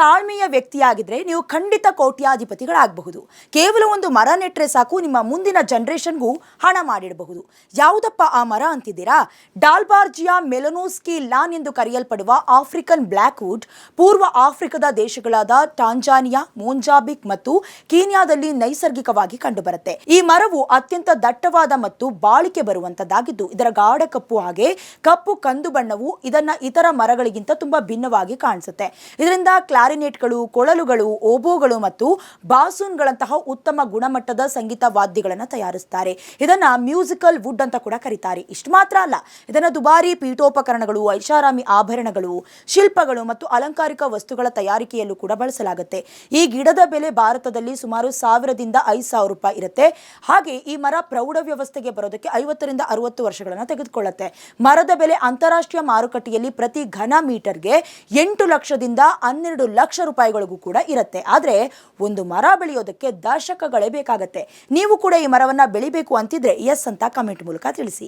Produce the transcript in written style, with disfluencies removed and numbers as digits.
ತಾಳ್ಮೆಯ ವ್ಯಕ್ತಿಯಾಗಿದ್ರೆ ನೀವು ಖಂಡಿತ ಕೋಟ್ಯಾಧಿಪತಿಗಳಾಗಬಹುದು. ಕೇವಲ ಒಂದು ಮರ ನೆಟ್ಟರೆ ಸಾಕು, ನಿಮ್ಮ ಮುಂದಿನ ಜನರೇಷನ್ಗೂ ಹಣ ಮಾಡಿಡಬಹುದು. ಯಾವುದಪ್ಪ ಆ ಮರ ಅಂತಿದ್ದೀರಾ? ಡಾಲ್ಬಾರ್ಜಿಯಾ ಮೆಲನೋಸ್ಕಿ ಲಾನ್ ಎಂದು ಕರೆಯಲ್ಪಡುವ ಆಫ್ರಿಕನ್ ಬ್ಲ್ಯಾಕ್ವುಡ್ ಪೂರ್ವ ಆಫ್ರಿಕಾದ ದೇಶಗಳಾದ ಟಾಂಜಾನಿಯಾ, ಮೊಜಾಂಬಿಕ್ ಮತ್ತು ಕೀನ್ಯಾದಲ್ಲಿ ನೈಸರ್ಗಿಕವಾಗಿ ಕಂಡುಬರುತ್ತೆ. ಈ ಮರವು ಅತ್ಯಂತ ದಟ್ಟವಾದ ಮತ್ತು ಬಾಳಿಕೆ ಬರುವಂತದ್ದಾಗಿದ್ದು, ಇದರ ಗಾಢ ಕಪ್ಪು ಹಾಗೆ ಕಪ್ಪು ಕಂದು ಬಣ್ಣವು ಇದನ್ನ ಇತರ ಮರಗಳಿಗಿಂತ ತುಂಬಾ ಭಿನ್ನವಾಗಿ ಕಾಣಿಸುತ್ತೆ. ಇದರಿಂದ ಕ್ಲಾರಿನೆಟ್ಗಳು, ಕೊಳಲುಗಳು, ಓಬೋಗಳು ಮತ್ತು ಬಾಸೂನ್ಗಳಂತಹ ಉತ್ತಮ ಗುಣಮಟ್ಟದ ಸಂಗೀತ ವಾದ್ಯಗಳನ್ನು ತಯಾರಿಸುತ್ತಾರೆ. ಇದನ್ನ ಮ್ಯೂಸಿಕಲ್ ವುಡ್ ಅಂತ ಕೂಡ ಕರೀತಾರೆ. ಇಷ್ಟು ಮಾತ್ರ ಅಲ್ಲ, ಇದನ್ನ ದುಬಾರಿ ಪೀಠೋಪಕರಣಗಳು, ಐಷಾರಾಮಿ ಆಭರಣಗಳು, ಶಿಲ್ಪಗಳು ಮತ್ತು ಅಲಂಕಾರಿಕ ವಸ್ತುಗಳ ತಯಾರಿಕೆಯಲ್ಲೂ ಕೂಡ ಬಳಸಲಾಗುತ್ತೆ. ಈ ಗಿಡದ ಬೆಲೆ ಭಾರತದಲ್ಲಿ ಸುಮಾರು 1000ರಿಂದ 5000 ರೂಪಾಯಿ ಇರುತ್ತೆ. ಹಾಗೆ ಈ ಮರ ಪ್ರೌಢ ವ್ಯವಸ್ಥೆಗೆ ಬರೋದಕ್ಕೆ 50ರಿಂದ 60 ವರ್ಷಗಳನ್ನು ತೆಗೆದುಕೊಳ್ಳುತ್ತೆ. ಮರದ ಬೆಲೆ ಅಂತಾರಾಷ್ಟ್ರೀಯ ಮಾರುಕಟ್ಟೆಯಲ್ಲಿ ಪ್ರತಿ ಘನ ಮೀಟರ್ಗೆ 8 ಲಕ್ಷದಿಂದ 12 ಲಕ್ಷ ರೂಪಾಯಿಗಳಿಗೂ ಕೂಡ ಇರುತ್ತೆ. ಆದರೆ ಒಂದು ಮರ ಬೆಳೆಯೋದಕ್ಕೆ ದಶಕಗಳೇ ಬೇಕಾಗತ್ತೆ. ನೀವು ಕೂಡ ಈ ಮರವನ್ನ ಬೆಳಿಬೇಕು ಅಂತಿದ್ರೆ ಎಸ್ ಅಂತ ಕಮೆಂಟ್ ಮೂಲಕ ತಿಳಿಸಿ.